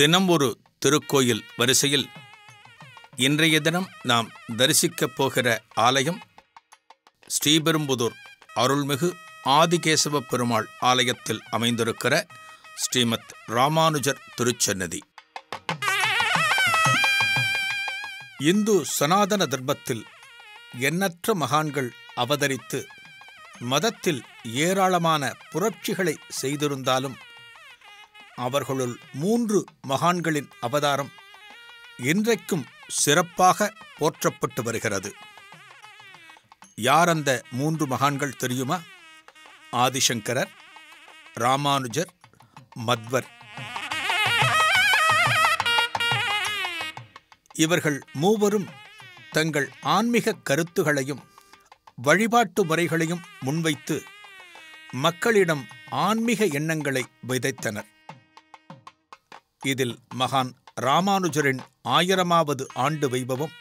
தினம் ஒரு திருக்கோயில் வரிசையில் இன்றைய தினம் நாம் தரிசிக்கப் போகிற ஆலயம் ஸ்ரீபெரும்புதூர் அருள்மிகு ஆதிகேசவ பெருமாள் ஆலயத்தில் அமைந்திருக்கிற ஸ்ரீமத் ராமானுஜர் திருச்சன்னதி. இந்து சனாதன தர்மத்தில் எண்ணற்ற மகான்கள் அவதரித்து மதத்தில் ஏராளமான புரட்சிகளை செய்திருந்தாலும் அவர்களுள் 3 மகான்களின் அவதாரம் இன்றைக்கும் சிறப்பாக போற்றப்பட்டு வருகிறது. யார் அந்த 3 மகான்கள் தெரியுமா? ஆதிசங்கரர், ராமானுஜர், மத்வர். இவர்கள் மூவரும் தங்கள் ஆன்மீக கருத்துகளையும் வழிபாட்டு முறைகளையும் முன்வைத்து மக்களிடம் ஆன்மீக எண்ணங்களை விதைத்தனர். இதில் மகான் ராமானுஜரின் 1000வது ஆண்டு வைபவம்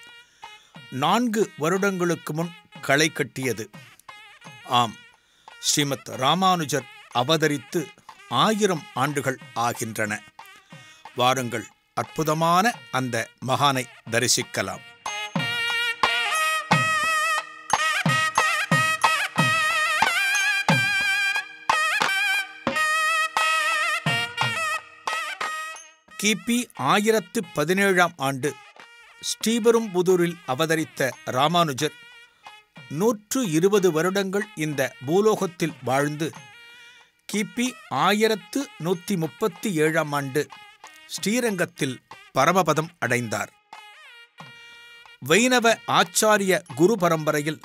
4 வருடங்களுக்கு முன் களை கட்டியது. ஆம், ஸ்ரீமத் ராமானுஜர் அவதரித்து 1000 ஆண்டுகள் ஆகின்றன. வாருங்கள், அற்புதமான அந்த மகானை தரிசிக்கலாம். கிபி 1017ஆம் ஆண்டு ஸ்ரீபெரும்புதூரில் அவதரித்த ராமானுஜர் 120 வருடங்கள் இந்த பூலோகத்தில் வாழ்ந்து கிபி 1137ஆம் ஆண்டு ஸ்ரீரங்கத்தில் பரமபதம் அடைந்தார். வைணவ ஆச்சாரிய குரு பரம்பரையில்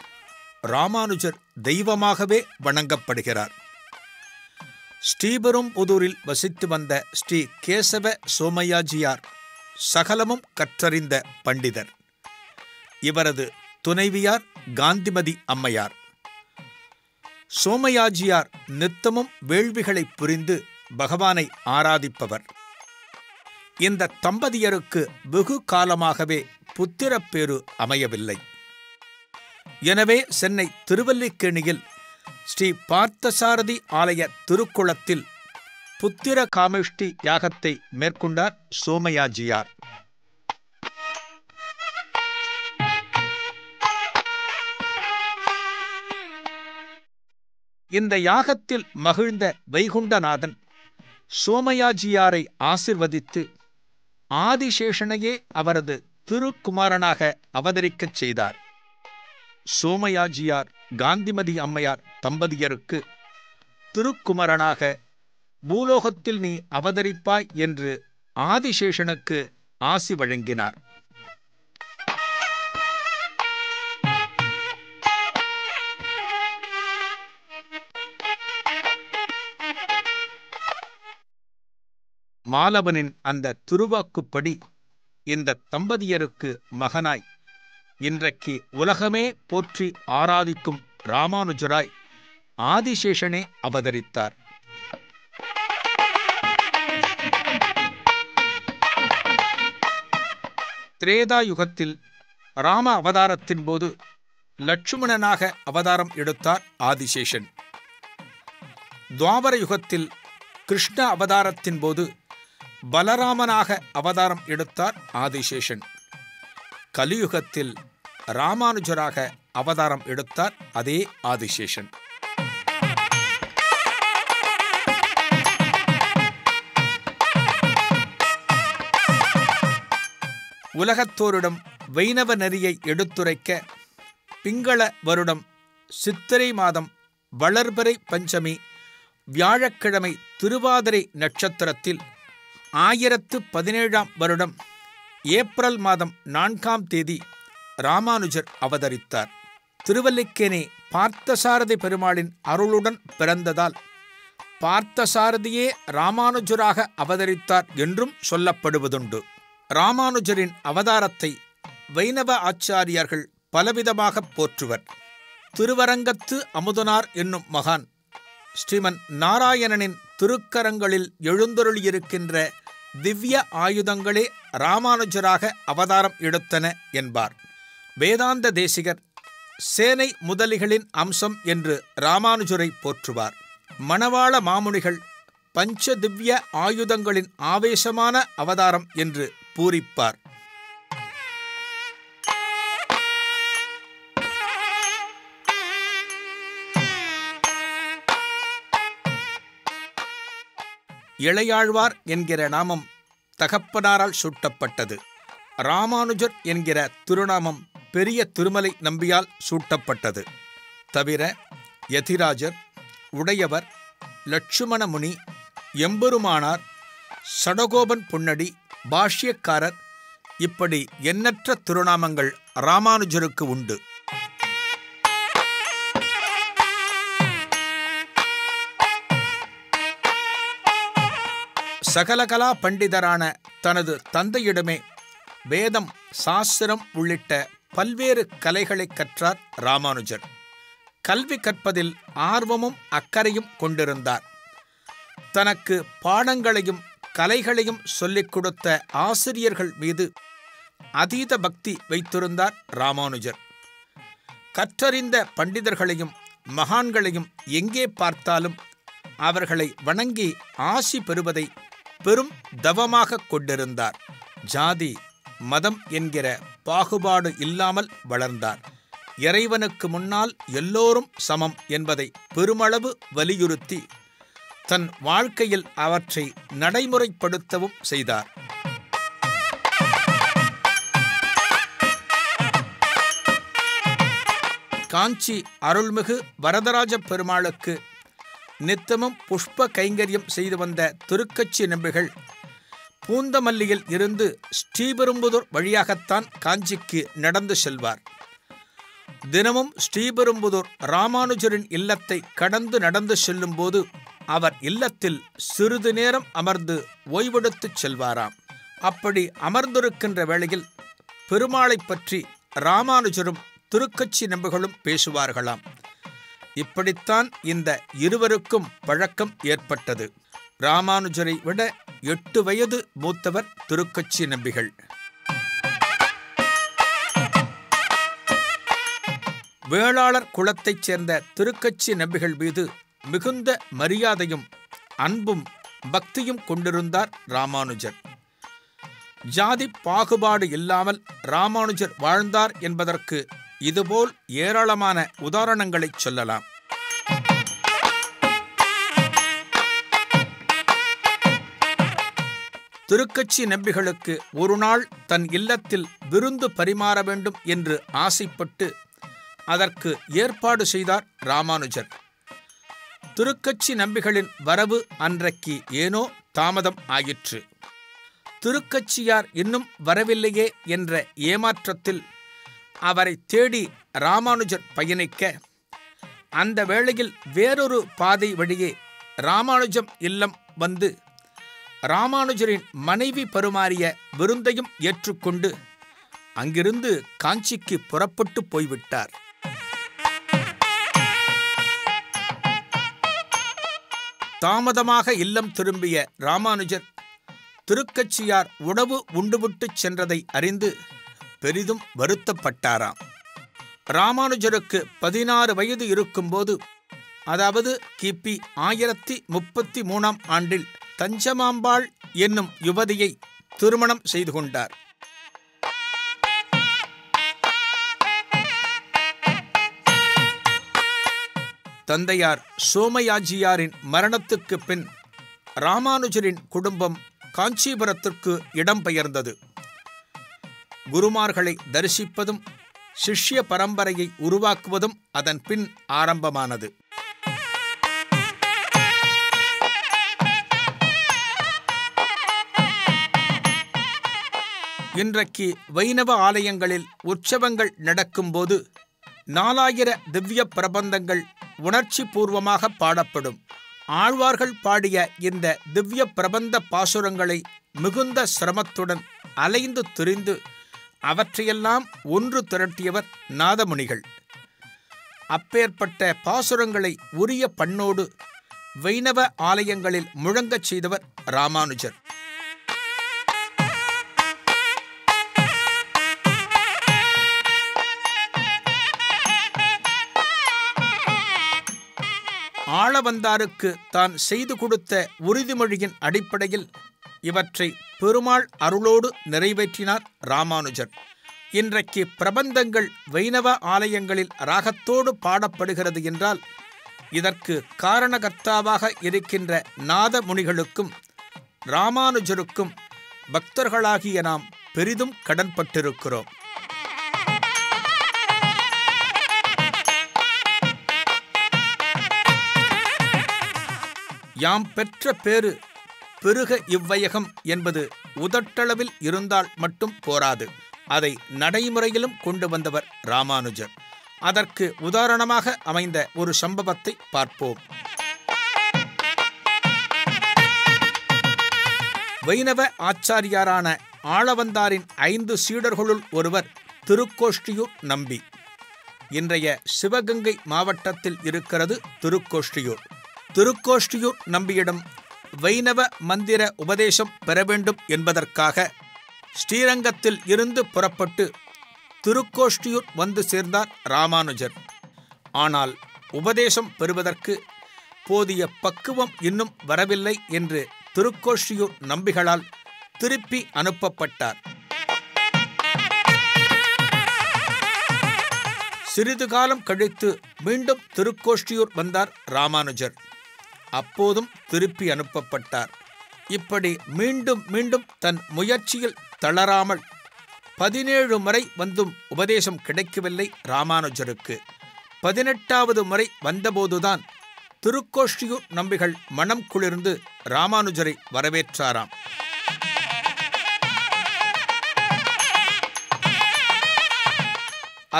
ராமானுஜர் தெய்வமாகவே வணங்கப்படுகிறார். ஸ்ரீபெரும்புதூரில் வசித்து வந்த ஸ்ரீ கேசவ சோமையாஜியார் சகலமும் கற்றறிந்த பண்டிதர். இவரது துணைவியார் காந்திமதி அம்மையார். சோமையாஜியார் நித்தமும் வேள்விகளை புரிந்து பகவானை ஆராதிப்பவர். இந்த தம்பதியருக்கு வெகு காலமாகவே புத்திரப்பேறு அமையவில்லை. எனவே சென்னை திருவல்லிக்கேணியில் ஸ்ரீ பார்த்தசாரதி ஆலய திருக்குளத்தில் புத்திர காமேஷ்டி யாகத்தை மேற்கொண்டார் சோமையாஜியார். இந்த யாகத்தில் மகிழ்ந்த வைகுண்டநாதன் சோமையாஜியாரை ஆசிர்வதித்து ஆதிசேஷனையே அவரது திருக்குமாரனாக அவதரிக்கச் செய்தார். சோமையாஜியார் காந்திமதி அம்மையார் தம்பதியருக்கு திருக்குமரனாக பூலோகத்தில் நீ அவதரிப்பாய் என்று ஆதிசேஷனுக்கு ஆசி வழங்கினார். மாலவனின் அந்த திருவாக்குப்படி இந்த தம்பதியருக்கு மகனாய் இன்றைக்கு உலகமே போற்றி ஆராதிக்கும் ராமானுஜராய் ஆதிசேஷனே அவதரித்தார். திரேதா யுகத்தில் ராம அவதாரத்தின் போது லட்சுமணனாக அவதாரம் எடுத்தார் ஆதிசேஷன். துவாபர யுகத்தில் கிருஷ்ண அவதாரத்தின் போது பலராமனாக அவதாரம் எடுத்தார் ஆதிசேஷன். கலியுகத்தில் ராமானுஜராக அவதாரம் எடுத்தார் அதே ஆதிசேஷன். உலகத்தோரிடம் வைணவ நெறியை எடுத்துரைக்க பிங்கள வருடம் சித்திரை மாதம் வளர்பிறை பஞ்சமி வியாழக்கிழமை திருவாதிரை நட்சத்திரத்தில் 1017ஆம் வருடம் ஏப்ரல் மாதம் 4ஆம் தேதி ராமானுஜர் அவதரித்தார். திருவல்லிக்கேணி பார்த்தசாரதி பெருமாளின் அருளுடன் பிறந்ததால் பார்த்தசாரதியே ராமானுஜராக அவதரித்தார் என்றும் சொல்லப்படுவதுண்டு. ராமானுஜரின் அவதாரத்தை வைணவ ஆச்சாரியர்கள் பலவிதமாக போற்றுவர். திருவரங்கத்து அமுதனார் என்னும் மகான் ஸ்ரீமன் நாராயணனின் திருக்கரங்களில் எழுந்தருளியிருக்கின்ற திவ்ய ஆயுதங்களே ராமானுஜராக அவதாரம் எடுத்தன என்பார். வேதாந்த தேசிகர் சேனை முதலிகளின் அம்சம் என்று ராமானுஜரை போற்றுவார். மணவாள மாமுனிகள் பஞ்ச திவ்ய ஆயுதங்களின் ஆவேசமான அவதாரம் என்று பூரிப்பார். இளையாழ்வார் என்கிற நாமம் தகப்பனாரால் சூட்டப்பட்டது. ராமானுஜர் என்கிற திருநாமம் பெரிய திருமலை நம்பியால் சூட்டப்பட்டது. தவிர யதிராஜர், உடையவர், லட்சுமணமுனி, எம்பெருமானார், சடகோபன் பொன்னடி, பாஷ்யக்காரர், இப்படி எண்ணற்ற திருநாமங்கள் ராமானுஜருக்கு உண்டு. சகலகலா பண்டிதரான தனது தந்தையிடமே வேதம், சாஸ்திரம் உள்ளிட்ட பல்வேறு கலைகளை கற்றார் ராமானுஜர். கல்வி கற்பதில் ஆர்வமும் அக்கறையும் கொண்டிருந்தார். தனக்கு பாடங்களையும் கலைகளையும் சொல்லிக் கொடுத்த ஆசிரியர்கள் மீது அதீத பக்தி வைத்திருந்தார் ராமானுஜர். கற்றறிந்த பண்டிதர்களையும் மகான்களையும் எங்கே பார்த்தாலும் அவர்களை வணங்கி ஆசி பெறுவதை பெரும் தவமாக கொண்டிருந்தார். ஜாதி, மதம் என்கிற பாகுபாடு இல்லாமல் வளர்ந்தார். இறைவனுக்கு முன்னால் எல்லோரும் சமம் என்பதை பெருமளவு வலியுறுத்தி தன் வாழ்க்கையில் அவற்றை நடைமுறைப்படுத்தவும் செய்தார். காஞ்சி அருள்மிகு வரதராஜ பெருமாளுக்கு நித்தமும் புஷ்ப கைங்கரியம் செய்து வந்த திருக்கச்சி நம்பிகள் பூந்தமல்லியில் இருந்து ஸ்ரீபெரும்புதூர் வழியாகத்தான் காஞ்சிக்கு நடந்து செல்வார். தினமும் ஸ்ரீபெரும்புதூர் ராமானுஜரின் இல்லத்தை கடந்து நடந்து செல்லும்போது அவர் இல்லத்தில் சிறிது நேரம் அமர்ந்து ஓய்வெடுத்துச் செல்வாராம். அப்படி அமர்ந்திருக்கின்ற வேளையில் பெருமாளை பற்றி ராமானுஜரும் திருக்கச்சி நம்பிகளும் பேசுவார்களாம். இப்படித்தான் இந்த இருவருக்கும் பழக்கம் ஏற்பட்டது. ராமானுஜரை விட 8 வயது மூத்தவர் திருக்கச்சி நம்பிகள். வேளாளர் குலத்தைச் சேர்ந்த திருக்கச்சி நம்பிகள் மீது மிகுந்த மரியாதையும் அன்பும் பக்தியும் கொண்டிருந்தார் ராமானுஜர். ஜாதி பாகுபாடு இல்லாமல் ராமானுஜர் வாழ்ந்தார் என்பதற்கு இதுபோல் ஏராளமான உதாரணங்களை சொல்லலாம். திருக்கச்சி நம்பிகளுக்கு ஒரு நாள் தன் இல்லத்தில் விருந்து பரிமாற வேண்டும் என்று ஆசைப்பட்டு அதற்கு ஏற்பாடு செய்தார் ராமானுஜர். திருக்கச்சி நம்பிகளின் வரவு அன்றைக்கு ஏனோ தாமதம் ஆயிற்று. திருக்கச்சியார் இன்னும் வரவில்லையே என்ற ஏமாற்றத்தில் அவரை தேடி ராமானுஜர் பயணிக்க, அந்த வேளையில் வேறொரு பாதை வழியே ராமானுஜம் இல்லம் வந்து ராமானுஜரின் மனைவி பரிமாறிய விருந்தையும் ஏற்றுக்கொண்டு அங்கிருந்து காஞ்சிக்கு புறப்பட்டு போய்விட்டார். தாமதமாக இல்லம் திரும்பிய ராமானுஜர் திருக்கச்சியார் உணவு உண்டுவிட்டுச் சென்றதை அறிந்து பெரிதும் வருத்தப்பட்டாராம். ராமானுஜருக்கு 16 வயது இருக்கும்போது, அதாவது கிபி 1033 ஆண்டில் தஞ்சமாம்பாள் என்னும் யுவதியை திருமணம் செய்து கொண்டார். தந்தையார் சோமயாஜியாரின் மரணத்துக்கு பின் ராமானுஜரின் குடும்பம் காஞ்சிபுரத்திற்கு இடம்பெயர்ந்தது. குருமார்களை தரிசிப்பதும் சிஷ்ய பரம்பரையை உருவாக்குவதும் அதன் பின் ஆரம்பமானது. இன்றைக்கு வைணவ ஆலயங்களில் உற்சவங்கள் நடக்கும்போது 4000 திவ்ய பிரபந்தங்கள் உணர்ச்சி பூர்வமாக பாடப்படும். ஆழ்வார்கள் பாடிய இந்த திவ்ய பிரபந்த பாசுரங்களை மிகுந்த சிரமத்துடன் அலைந்து திரிந்து அவற்றையெல்லாம் ஒன்று திரட்டியவர் நாதமுனிகள். அப்பேற்பட்ட பாசுரங்களை உரிய பண்ணோடு வைணவ ஆலயங்களில் முழங்கச் செய்தவர் ராமானுஜர். ஆளவந்தாருக்கு தான் செய்து கொடுத்த உறுதிமொழியின் அடிப்படையில் இவற்றை பெருமாள் அருளோடு நிறைவேற்றினார் ராமானுஜர். இன்றைக்கு பிரபந்தங்கள் வைணவ ஆலயங்களில் ராகத்தோடு பாடப்படுகிறது என்றால் இதற்கு காரணகர்த்தாவாக இருக்கின்ற நாத முனிகளுக்கும் ராமானுஜருக்கும் பக்தர்களாகிய நாம் பெரிதும் கடன்பட்டிருக்கிறோம். யாம் பெற்ற பேறு பெருக இவ்வையகம் என்பது உதட்டளவில் இருந்தால் மட்டும் போராது, அதை நடைமுறையிலும் கொண்டு வந்தவர் ராமானுஜர். அதற்கு உதாரணமாக அமைந்த ஒரு சம்பவத்தை பார்ப்போம். வைணவ ஆச்சாரியாரான ஆளவந்தாரின் 5 சீடர்களுள் ஒருவர் திருக்கோஷ்டியூர் நம்பி. இன்றைய சிவகங்கை மாவட்டத்தில் இருக்கிறது திருக்கோஷ்டியூர். திருக்கோஷ்டியூர் நம்பியிடம் வைணவ மந்திர உபதேசம் பெற வேண்டும் என்பதற்காக ஸ்ரீரங்கத்தில் இருந்து புறப்பட்டு திருக்கோஷ்டியூர் வந்து சேர்ந்தார் ராமானுஜர். ஆனால் உபதேசம் பெறுவதற்கு போதிய பக்குவம் இன்னும் வரவில்லை என்று திருக்கோஷ்டியூர் நம்பிகளால் திருப்பி அனுப்பப்பட்டார். சிறிது காலம் கழித்து மீண்டும் திருக்கோஷ்டியூர் வந்தார் ராமானுஜர். அப்போதும் திருப்பி அனுப்பப்பட்டார். இப்படி மீண்டும் மீண்டும் தன் முயற்சியில் தளராமல் 17 முறை வந்தும் உபதேசம் கிடைக்கவில்லை ராமானுஜருக்கு. 18வது முறை வந்தபோதுதான் திருக்கோஷ்டியூர் நம்பிகள் மனம் குளிர்ந்து ராமானுஜரை வரவேற்றாராம்.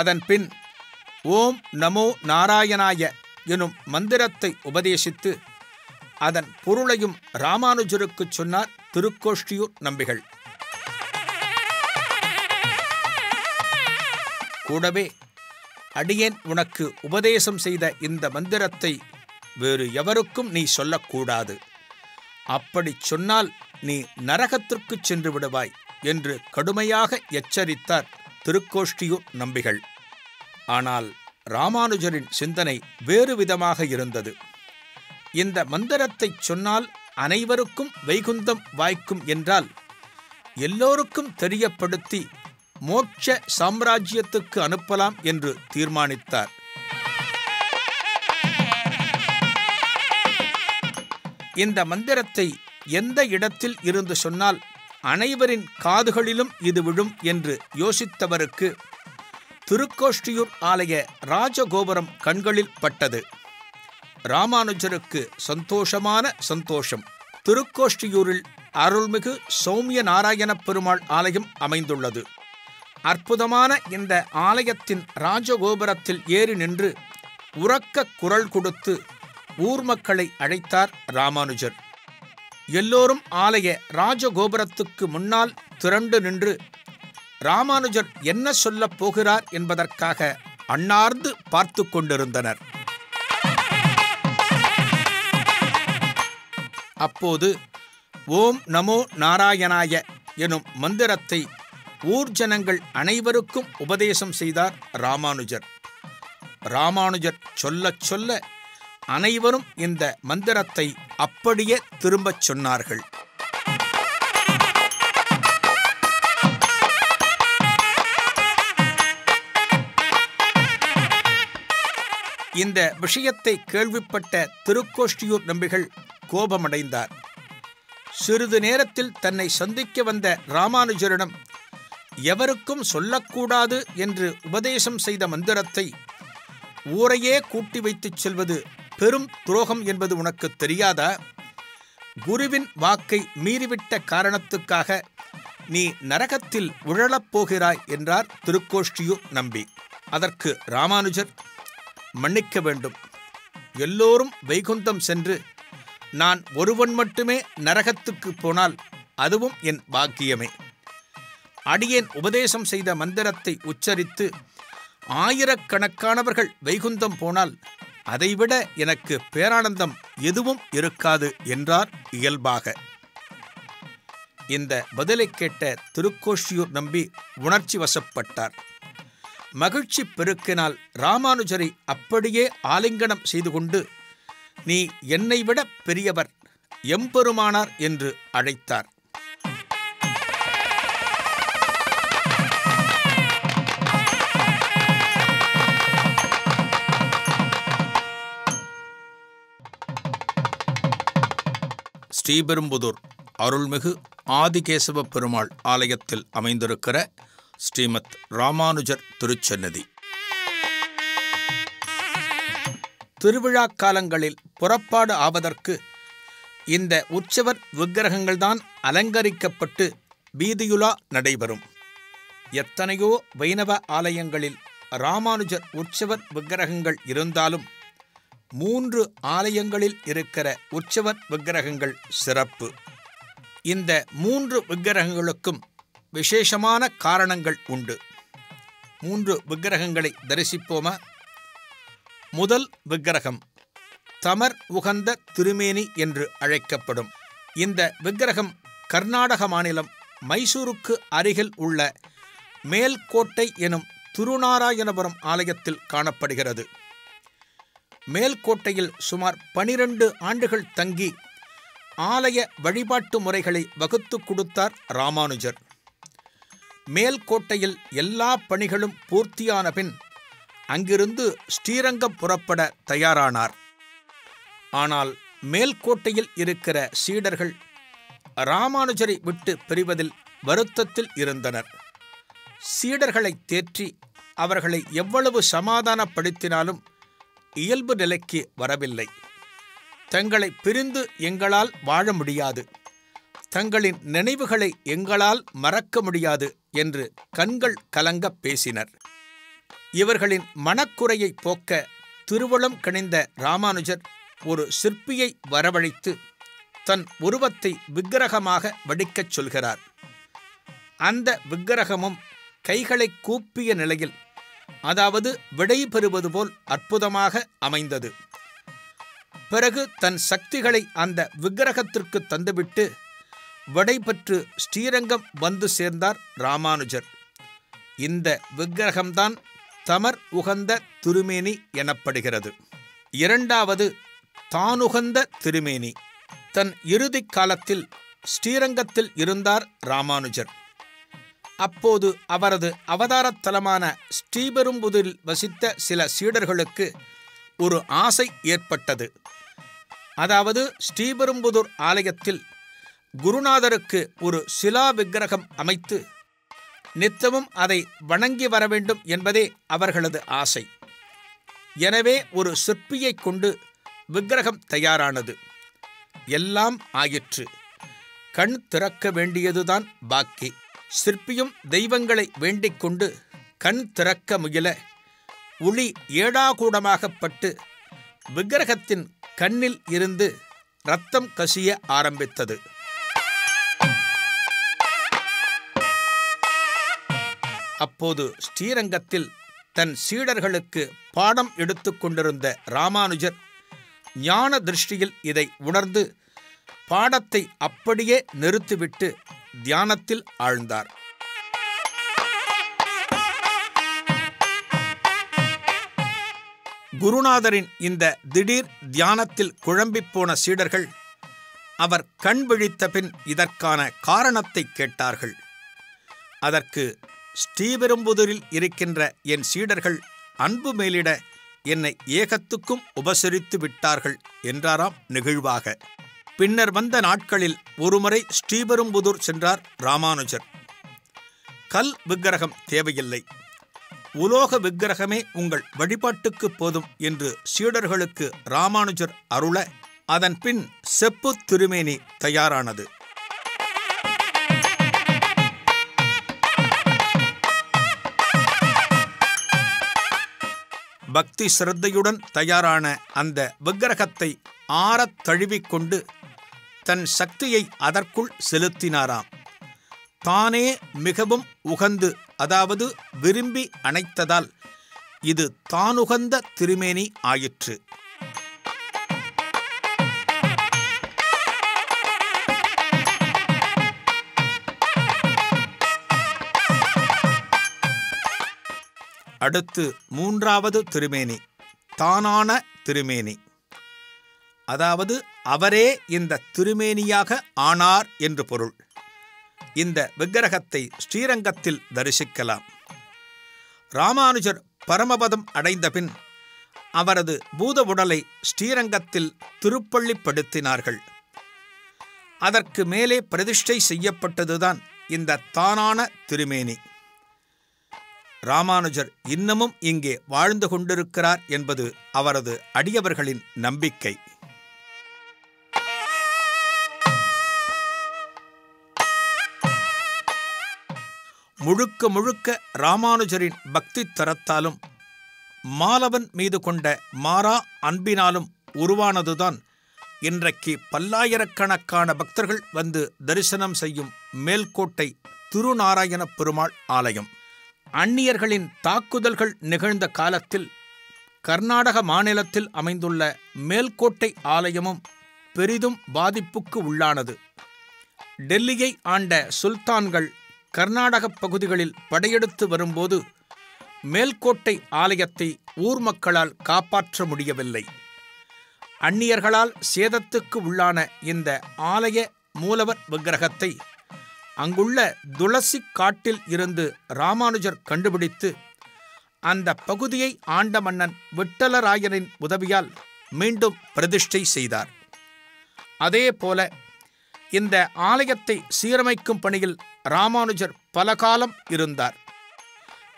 அதன்பின் ஓம் நமோ நாராயணாய எனும் மந்திரத்தை உபதேசித்து அதன் பொருளையும் ராமானுஜருக்குச் சொன்னார் திருக்கோஷ்டியூர் நம்பிகள். கூடவே அடியேன் உனக்கு உபதேசம் செய்த இந்த மந்திரத்தை வேறு எவருக்கும் நீ சொல்லக்கூடாது, அப்படிச் சொன்னால் நீ நரகத்திற்குச் சென்று விடுவாய் என்று கடுமையாக எச்சரித்தார் திருக்கோஷ்டியூர் நம்பிகள். ஆனால் ராமானுஜரின் சிந்தனை வேறு விதமாக இருந்தது. இந்த மந்திரத்தைச் சொன்னால் அனைவருக்கும் வைகுந்தம் வாய்க்கும் என்றால் எல்லோருக்கும் தெரியப்படுத்தி மோட்ச சாம்ராஜ்யத்துக்கு அனுப்பலாம் என்று தீர்மானித்தார். இந்த மந்திரத்தை எந்த இடத்தில் இருந்து சொன்னால் அனைவரின் காதுகளிலும் இது விழும் என்று யோசித்தவருக்கு திருக்கோஷ்டியூர் ஆலய ராஜகோபுரம் கண்களில் பட்டது. ராமானுஜருக்கு சந்தோஷமான சந்தோஷம். திருக்கோஷ்டியூரில் அருள்மிகு சௌமிய நாராயணப் பெருமாள் ஆலயம் அமைந்துள்ளது. அற்புதமான இந்த ஆலயத்தின் ராஜகோபுரத்தில் ஏறி நின்று உரக்க குரல் கொடுத்து ஊர் மக்களை அழைத்தார் ராமானுஜர். எல்லோரும் ஆலய ராஜகோபுரத்துக்கு முன்னால் திரண்டு நின்று ராமானுஜர் என்ன சொல்லப் போகிறார் என்பதற்காக அண்ணார்ந்து பார்த்து கொண்டிருந்தனர். அப்போது ஓம் நமோ நாராயணாய எனும் மந்திரத்தை ஊர் ஜனங்கள் அனைவருக்கும் உபதேசம் செய்தார் ராமானுஜர். ராமானுஜர் சொல்லச் சொல்ல அனைவரும் இந்த மந்திரத்தை அப்படியே திரும்பச் சொன்னார்கள். இந்த விஷயத்தை கேள்விப்பட்ட திருக்கோஷ்டியூர் நம்பிகள் கோபமடைந்தார். சிறிது நேரத்தில் தன்னை சந்திக்க வந்த ராமானுஜரிடம் எவருக்கும் சொல்லக்கூடாது என்று உபதேசம் செய்த மந்திரத்தை ஊரையே கூட்டி வைத்துச் செல்வது பெரும் துரோகம் என்பது உனக்கு தெரியாதா? குருவின் வாக்கை மீறிவிட்ட காரணத்துக்காக நீ நரகத்தில் உழலப் போகிறாய் என்றார் திருக்கோஷ்டியூர் நம்பி. அதற்கு ராமானுஜர், மன்னிக்க வேண்டும், எல்லோரும் வைகுந்தம் சென்று நான் ஒருவன் மட்டுமே நரகத்துக்கு போனால் அதுவும் என் பாக்கியமே. அடியேன் உபதேசம் செய்த மந்திரத்தை உச்சரித்து ஆயிரக்கணக்கானவர்கள் வைகுந்தம் போனால் அதைவிட எனக்கு பேரானந்தம் எதுவும் இருக்காது என்றார் இயல்பாக. இந்த பதிலை கேட்ட திருக்கோஷ்டியூர் நம்பி உணர்ச்சி வசப்பட்டார். மகிழ்ச்சி பெருக்கினால் ராமானுஜரை அப்படியே ஆலிங்கனம் செய்து கொண்டு நீ என்னை விட பெரியவர், எம்பெருமானார் என்று அழைத்தார். ஸ்ரீபெரும்புதூர் அருள்மிகு ஆதிகேசவ பெருமாள் ஆலயத்தில் அமைந்திருக்கிற ஸ்ரீமத் ராமானுஜர் திருச்சன்னதி. திருவிழா காலங்களில் புறப்பாடு ஆவதற்கு இந்த உற்சவர் விக்கிரகங்கள்தான் அலங்கரிக்கப்பட்டு வீதியுலா நடைபெறும். எத்தனையோ வைணவ ஆலயங்களில் ராமானுஜர் உற்சவர் விக்கிரகங்கள் இருந்தாலும் 3 ஆலயங்களில் இருக்கிற உற்சவர் விக்கிரகங்கள் சிறப்பு. இந்த 3 விக்கிரகங்களுக்கும் விசேஷமான காரணங்கள் உண்டு. 3 விக்கிரகங்களை தரிசிப்போமா? முதல் விக்கிரகம் தமர் உகந்த திருமேனி என்று அழைக்கப்படும். இந்த விக்கிரகம் கர்நாடக மாநிலம் மைசூருக்கு அருகில் உள்ள மேல்கோட்டை எனும் திருநாராயணபுரம் ஆலயத்தில் காணப்படுகிறது. மேல்கோட்டையில் சுமார் 12 ஆண்டுகள் தங்கி ஆலய வழிபாட்டு முறைகளை வகுத்து கொடுத்தார் ராமானுஜர். மேல்கோட்டையில் எல்லா பணிகளும் பூர்த்தியான பின் அங்கிருந்து ஸ்ரீரங்கம் புறப்பட தயாரானார். ஆனால் மேல்கோட்டையில் இருக்கிற சீடர்கள் ராமானுஜரை விட்டு பிரிவதில் வருத்தத்தில் இருந்தனர். சீடர்களை தேற்றி அவர்களை எவ்வளவு சமாதானப்படுத்தினாலும் இயல்பு நிலைக்கு வரவில்லை. தங்களை பிரிந்து எங்களால் வாழ முடியாது, தங்களின் நினைவுகளை எங்களால் மறக்க முடியாது என்று கண்கள் கலங்க பேசினர். இவர்களின் மனக்குறையை போக்க திருவுளம் கனிந்த ராமானுஜர் ஒரு சிற்பியை வரவழைத்து தன் உருவத்தை விக்கிரகமாக வடிக்கச் சொல்கிறார். அந்த விக்கிரகமும் கைகளை கூப்பிய நிலையில், அதாவது விடை பெறுவது போல் அற்புதமாக அமைந்தது. பிறகு தன் சக்திகளை அந்த விக்கிரகத்திற்கு தந்துவிட்டு விடை பெற்று ஸ்ரீரங்கம் வந்து சேர்ந்தார் ராமானுஜர். இந்த விக்கிரகம்தான் தமர் உகந்த திருமேனி எனப்படுகிறது. இரண்டாவது தானுகந்த திருமேனி. தன் இறுதி காலத்தில் ஸ்ரீரங்கத்தில் இருந்தார் ராமானுஜர். அப்போது அவரது அவதாரத்தலமான ஸ்ரீபெரும்புதூரில் வசித்த சில சீடர்களுக்கு ஒரு ஆசை ஏற்பட்டது. அதாவது ஸ்ரீபெரும்புதூர் ஆலயத்தில் குருநாதருக்கு ஒரு சிலா விக்கிரகம் அமைத்து நித்தமும் அதை வணங்கி வர வேண்டும் என்பதே அவர்களது ஆசை. எனவே ஒரு சிற்பியை கொண்டு விக்கிரகம் தயாரானது. எல்லாம் ஆயிற்று. கண் திறக்க வேண்டியதுதான் பாக்கி. சிற்பியும் தெய்வங்களை வேண்டிக் கொண்டு கண் திறக்க முயல உளி ஏடாகூடமாகப்பட்டு விக்கிரகத்தின் கண்ணில் இருந்து இரத்தம் கசிய ஆரம்பித்தது. அப்போது ஸ்ரீரங்கத்தில் தன் சீடர்களுக்கு பாடம் எடுத்துக் கொண்டிருந்த ராமானுஜர் ஞான திருஷ்டியில் இதை உணர்ந்து பாடத்தை அப்படியே நிறுத்திவிட்டு தியானத்தில் ஆழ்ந்தார். குருநாதரின் இந்த திடீர் தியானத்தில் குழம்பிப்போன சீடர்கள் அவர் கண் விழித்த பின் இதற்கான காரணத்தை கேட்டார்கள். அதற்கு ஸ்ரீபெரும்புதூரில் இருக்கின்ற என் சீடர்கள் அன்பு மேலிட என்னை ஏகத்துக்கும் உபசரித்து விட்டார்கள் என்றாராம் நெகிழ்வாக. பின்னர் வந்த நாட்களில் ஒருமுறை ஸ்ரீபெரும்புதூர் சென்றார் ராமானுஜர். கல் விக்கிரகம் தேவையில்லை, உலோக விக்கிரகமே உங்கள் வழிபாட்டுக்கு போதும் என்று சீடர்களுக்கு ராமானுஜர் அருள, அதன் பின் செப்பு திருமேனி தயாரானது. பக்தி சிரத்தையுடன் தயாரான அந்த விக்கிரகத்தை ஆறத் தழுவிக்கொண்டு தன் சக்தியை அதற்குள் செலுத்தினாராம். தானே மிகவும் உகந்து, அதாவது விரும்பி அணைத்ததால் இது தானுகந்த திருமேனி ஆயிற்று. அடுத்து மூன்றாவது திருமேனி, தானான திருமேனி. அதாவது அவரே இந்த திருமேனியாக ஆனார் என்று பொருள். இந்த விக்கிரகத்தை ஸ்ரீரங்கத்தில் தரிசிக்கலாம். ராமானுஜர் பரமபதம் அடைந்தபின் அவரது பூத உடலை ஸ்ரீரங்கத்தில் திருப்பள்ளிப்படுத்தினார்கள். அதற்கு மேலே பிரதிஷ்டை செய்யப்பட்டதுதான் இந்த தானான திருமேனி. ராமானுஜர் இன்னமும் இங்கே வாழ்ந்து கொண்டிருக்கிறார் என்பது அவரது அடியவர்களின் நம்பிக்கை. முழுக்க முழுக்க ராமானுஜரின் பக்தி தரத்தாலும் மாலவன் மீது கொண்ட மாறா அன்பினாலும் உருவானதுதான் இன்றைக்கு பல்லாயிரக்கணக்கான பக்தர்கள் வந்து தரிசனம் செய்யும் மேல்கோட்டை திருநாராயண பெருமாள் ஆலயம். அந்நியர்களின் தாக்குதல்கள் நிகழ்ந்த காலத்தில் கர்நாடக மாநிலத்தில் அமைந்துள்ள மேல்கோட்டை ஆலயமும் பெரிதும் பாதிப்புக்கு உள்ளானது. டெல்லியை ஆண்ட சுல்தான்கள் கர்நாடக பகுதிகளில் படையெடுத்து வரும்போது மேல்கோட்டை ஆலயத்தை ஊர் மக்களால் காப்பாற்ற முடியவில்லை. அந்நியர்களால் சேதத்துக்கு உள்ளான இந்த ஆலய மூலவர் விக்கிரகத்தை அங்குள்ள துளசி காட்டில் இருந்து ராமானுஜர் கண்டுபிடித்து அந்த பகுதியை ஆண்ட மன்னன் விட்டலராயனின் உதவியால் மீண்டும் பிரதிஷ்டை செய்தார். அதேபோல இந்த ஆலயத்தை சீரமைக்கும் பணியில் ராமானுஜர் பல காலம் இருந்தார்.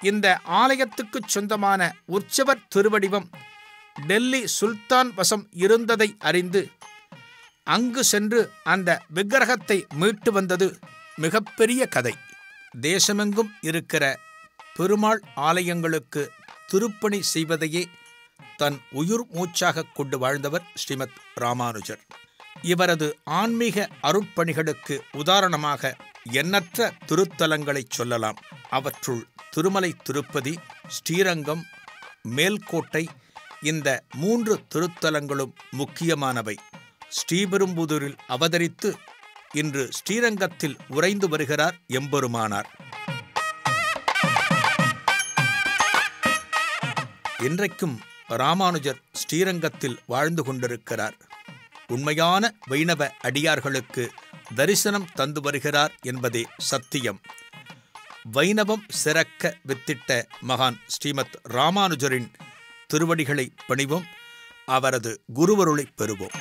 இந்த ஆலயத்துக்கு சொந்தமான உற்சவர் திருவடிவம் டெல்லி சுல்தான் வசம் இருந்ததை அறிந்து அங்கு சென்று அந்த விக்கிரகத்தை மீட்டு வந்தது மிகப்பெரிய கதை. தேசமெங்கும் இருக்கிற பெருமாள் ஆலயங்களுக்கு திருப்பணி செய்வதையே தன் உயிர் மூச்சாக கொண்டு வாழ்ந்தவர் ஸ்ரீமத் ராமானுஜர். இவரது ஆன்மீக அருட்பணிகளுக்கு உதாரணமாக எண்ணற்ற திருத்தலங்களை சொல்லலாம். அவற்றுள் திருமலை திருப்பதி, ஸ்ரீரங்கம், மேல்கோட்டை இந்த 3 திருத்தலங்களும் முக்கியமானவை. ஸ்ரீபெரும்புதூரில் அவதரித்து இன்று ஸ்ரீரங்கத்தில் உறைந்து வருகிறார் எம்பெருமானார். இன்றைக்கும் ராமானுஜர் ஸ்ரீரங்கத்தில் வாழ்ந்து கொண்டிருக்கிறார். உண்மையான வைணவ அடியார்களுக்கு தரிசனம் தந்து வருகிறார் என்பதே சத்தியம். வைணவம் சிறக்க வித்திட்ட மகான் ஸ்ரீமத் ராமானுஜரின் திருவடிகளை பணிவோம், அவரது குருவருளை பெறுவோம்.